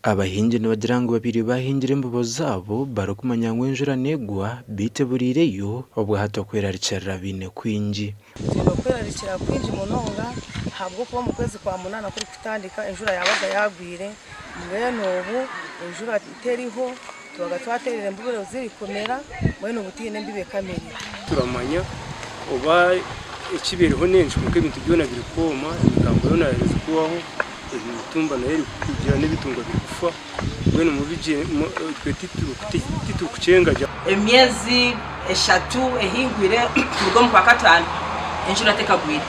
abahingi nibagira ngo babiri bahingira imbubo zabo barukumanya ngo enjura negwa biteburireyo obwo hato kwerarikira bine kwingi kwerarikira kwingi munonga habwo kuba mu kwezi kwa munana kuri kutandika enjura yabaga yagwire mwene ubu enjura iteriho tubaga twaterera imbubero zirikomera mwene ubutine mbibe kamere turamanya oba ikibiriho nenshi kuko ibintu byona biri koma imigambo yona yari kubaho imitumba nayo kugira n'ibitungwa bikufa mwene mubije twetitu kucenga emyezi eshatu ehingwire kurwo mu kwa katanu enjura tekagwire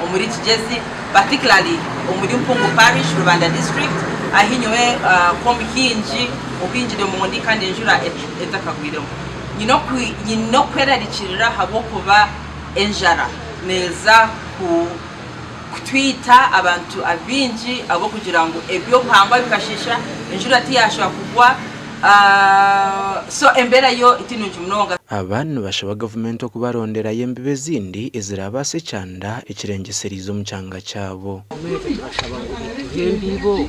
omuri kigezi particularly omuri Mpungu parish Rubanda district ahinyowe komuhingi ubinjire mu ndi kandi enjura etakagwiremo nyino kwerarikirira habo kuba enjara neza kutwita abantu abingi abo kugira ngo ebyo mpangwa bikashisha enjura tiyashwa kugwa so embera yo itinunji munonga abantu bashaba government okubarondera yembibe zindi ezirabase cyanda ikirengeserizo mu cyanga cyabo turashaba ngo tuhembibo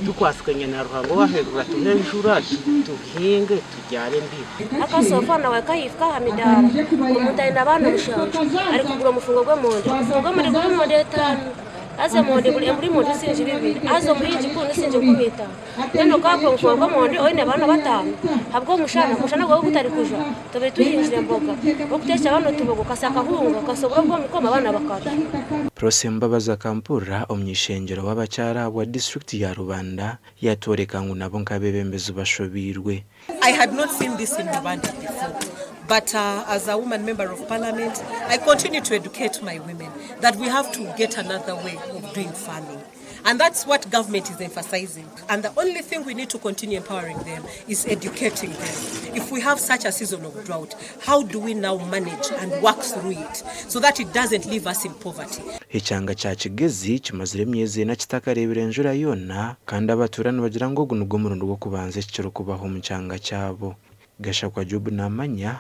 tukwasikanya na ruhango wahegura tuhejura tuhinge tujyare mbibo akasofa nawe kayifka hamidara umutayina abantu bushanje ari kugura umufungo gwe muri 5 aze monde muri monde sinje bibiri azo muri igikundi sinje kubita neno kako mfungo monde oyine bana batanu habwo mushana gwo gutari kuja tobe tuhinjire mboga okutesha abantu tubogo kasaka hunga kasobora bwo mikoma bana bakata Prosemba baza kampura omnyishengero w'abacyara wa district ya Rubanda yatoreka ngo nabo nkabebembezo bashobirwe. I had not seen this in Rubanda before. But as a woman member of parliament, I continue to educate my women that we have to get another way of doing farming. And that's what government is emphasizing. And the only thing we need to continue empowering them is educating them. If we have such a season of drought, how do we now manage and work through it so that it doesn't leave us in poverty? Icyanga cya Kigezi kimazire myezi na kitakarebera enjura yona kandi abaturana bagira ngo gunugo murundo rwo kubanze kiciro kubaho mu cyanga cyabo. Gasha kwa Job namanya